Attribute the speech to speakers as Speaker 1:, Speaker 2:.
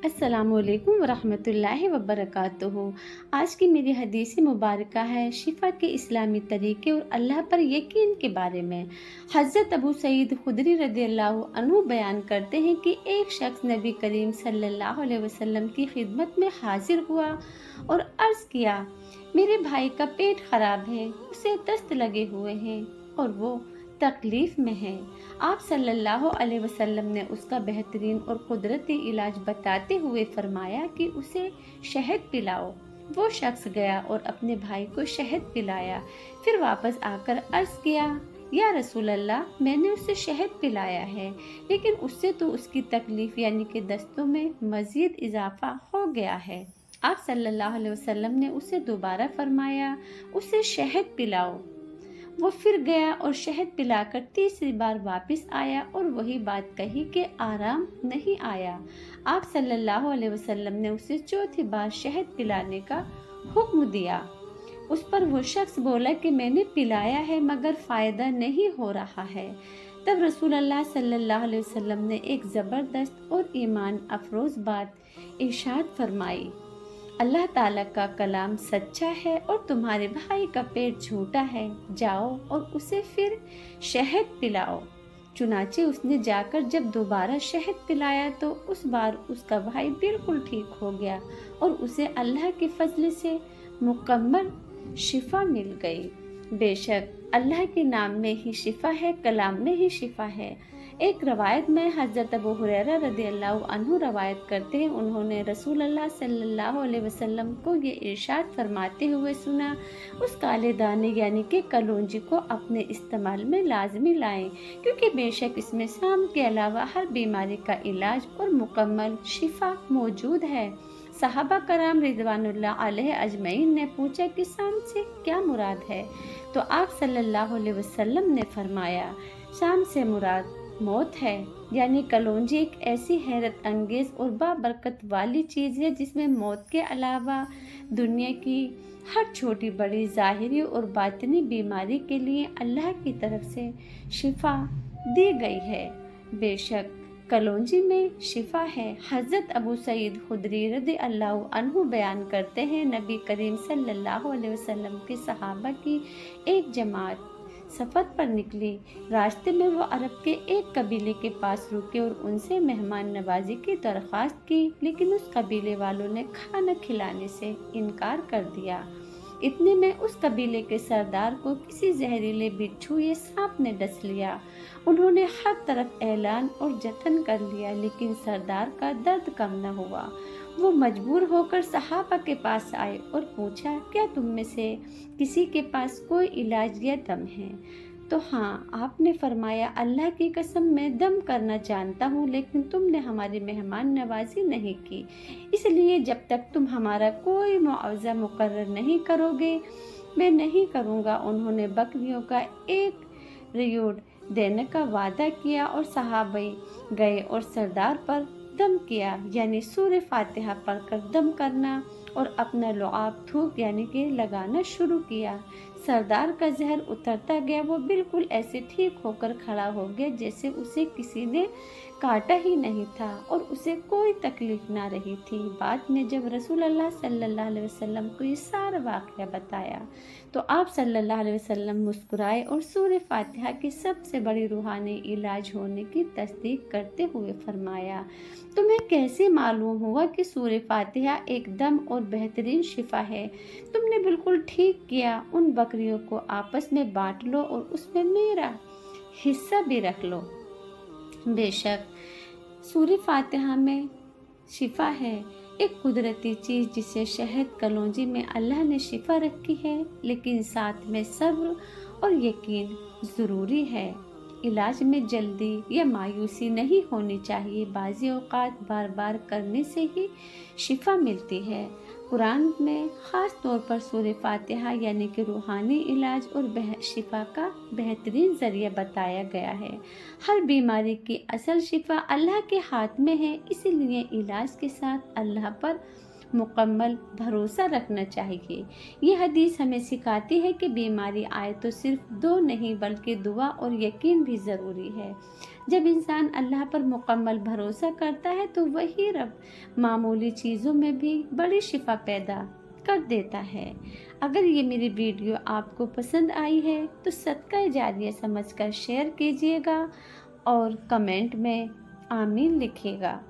Speaker 1: السلام علیکم ورحمۃ اللہ وبرکاتہ۔ آج کی میری حدیث مبارکہ ہے شفا کے اسلامی طریقے اور اللہ پر یقین کے بارے میں۔ حضرت ابو سعید خدری رضی اللہ عنہ بیان کرتے ہیں کہ ایک شخص نبی کریم صلی اللہ علیہ وسلم کی خدمت میں حاضر ہوا اور عرض کیا، میرے بھائی کا پیٹ خراب ہے، اسے دست لگے ہوئے ہیں اور وہ تکلیف میں ہے۔ آپ صلی اللہ علیہ وسلم نے اس کا بہترین اور قدرتی علاج بتاتے ہوئے فرمایا کہ اسے شہد پلاؤ۔ وہ شخص گیا اور اپنے بھائی کو شہد پلایا، پھر واپس آ کر عرض کیا، یا رسول اللہ، میں نے اسے شہد پلایا ہے، لیکن اس سے تو اس کی تکلیف یعنی کہ دستوں میں مزید اضافہ ہو گیا ہے۔ آپ صلی اللہ علیہ وسلم نے اسے دوبارہ فرمایا، اسے شہد پلاؤ۔ وہ پھر گیا اور شہد پلا کر تیسری بار واپس آیا اور وہی بات کہی کہ آرام نہیں آیا۔ آپ صلی اللہ علیہ وسلم نے اسے چوتھی بار شہد پلانے کا حکم دیا۔ اس پر وہ شخص بولا کہ میں نے پلایا ہے مگر فائدہ نہیں ہو رہا ہے۔ تب رسول اللہ صلی اللہ علیہ وسلم نے ایک زبردست اور ایمان افروز بات ارشاد فرمائی، اللہ تعالیٰ کا کلام سچا ہے اور تمہارے بھائی کا پیٹ جھوٹا ہے، جاؤ اور اسے پھر شہد پلاؤ۔ چنانچہ اس نے جا کر جب دوبارہ شہد پلایا تو اس بار اس کا بھائی بالکل ٹھیک ہو گیا اور اسے اللہ کے فضل سے مکمل شفا مل گئی۔ بے شک اللہ کے نام میں ہی شفا ہے، کلام میں ہی شفا ہے۔ ایک روایت میں حضرت ابو ہریرہ رضی اللہ عنہ روایت کرتے ہیں، انہوں نے رسول اللہ صلی اللہ علیہ وسلم کو یہ ارشاد فرماتے ہوئے سنا، اس کالے دانے یعنی کہ کلونجی کو اپنے استعمال میں لازمی لائیں، کیونکہ بے شک اس میں سام کے علاوہ ہر بیماری کا علاج اور مکمل شفا موجود ہے۔ صحابہ کرام رضوان اللہ علیہ اجمعین نے پوچھا کہ سام سے کیا مراد ہے؟ تو آپ صلی اللہ علیہ وسلم نے فرمایا، سام سے مراد موت ہے، یعنی کلونجی ایک ایسی حیرت انگیز اور بابرکت والی چیز ہے جس میں موت کے علاوہ دنیا کی ہر چھوٹی بڑی ظاہری اور باطنی بیماری کے لیے اللہ کی طرف سے شفا دی گئی ہے۔ بے شک کلونجی میں شفا ہے۔ حضرت ابو سعید خدری رضی اللہ عنہ بیان کرتے ہیں، نبی کریم صلی اللہ علیہ وسلم کے صحابہ کی ایک جماعت سفر پر نکلی۔ راستے میں وہ عرب کے ایک قبیلے کے پاس رکے اور ان سے مہمان نوازی کی درخواست کی، لیکن اس قبیلے والوں نے کھانا کھلانے سے انکار کر دیا۔ اتنے میں اس قبیلے کے سردار کو کسی زہریلے بچھو یا سانپ نے ڈس لیا۔ انہوں نے ہر طرف اعلان اور جتن کر لیا، لیکن سردار کا درد کم نہ ہوا۔ وہ مجبور ہو کر صحابہ کے پاس آئے اور پوچھا، کیا تم میں سے کسی کے پاس کوئی علاج یا دم ہے؟ تو ہاں، آپ نے فرمایا، اللہ کی قسم میں دم کرنا جانتا ہوں، لیکن تم نے ہماری مہمان نوازی نہیں کی، اس لیے جب تک تم ہمارا کوئی معاوضہ مقرر نہیں کرو گے میں نہیں کروں گا۔ انہوں نے بکریوں کا ایک ریوڑ دینے کا وعدہ کیا اور صحابہ گئے اور سردار پر دم کیا، یعنی سورہ فاتحہ پڑھ کر دم کرنا اور اپنا لعاب تھوک یعنی کہ لگانا شروع کیا۔ سردار کا زہر اترتا گیا، وہ بالکل ایسے ٹھیک ہو کر کھڑا ہو گیا جیسے اسے کسی نے کاٹا ہی نہیں تھا اور اسے کوئی تکلیف نہ رہی تھی۔ بعد میں جب رسول اللہ صلی اللہ علیہ وسلم کو یہ سارا واقعہ بتایا تو آپ صلی اللہ علیہ وسلم مسکرائے اور سورہ فاتحہ کی سب سے بڑی روحانی علاج ہونے کی تصدیق کرتے ہوئے فرمایا، تمہیں کیسے معلوم ہوا کہ سورہ فاتحہ ایک دم اور بہترین شفا ہے؟ تم نے بالکل ٹھیک کیا، ان بکریوں کو آپس میں بانٹ لو اور اس میں میرا حصہ بھی رکھ لو۔ بے شک سورہ فاتحہ میں شفا ہے، ایک قدرتی چیز جسے شہد کلونجی میں اللہ نے شفا رکھی ہے، لیکن ساتھ میں صبر اور یقین ضروری ہے۔ علاج میں جلدی یا مایوسی نہیں ہونی چاہیے، بعض اوقات بار بار کرنے سے ہی شفا ملتی ہے۔ قرآن میں خاص طور پر سورہ فاتحہ یعنی کہ روحانی علاج اور شفا کا بہترین ذریعہ بتایا گیا ہے۔ ہر بیماری کی اصل شفا اللہ کے ہاتھ میں ہے، اسی لیے علاج کے ساتھ اللہ پر مکمل بھروسہ رکھنا چاہیے۔ یہ حدیث ہمیں سکھاتی ہے کہ بیماری آئے تو صرف دو نہیں بلکہ دعا اور یقین بھی ضروری ہے۔ جب انسان اللہ پر مکمل بھروسہ کرتا ہے تو وہی رب معمولی چیزوں میں بھی بڑی شفا پیدا کر دیتا ہے۔ اگر یہ میری ویڈیو آپ کو پسند آئی ہے تو صدقہ جاریہ سمجھ کر شیئر کیجیے گا اور کمنٹ میں آمین لکھیے گا۔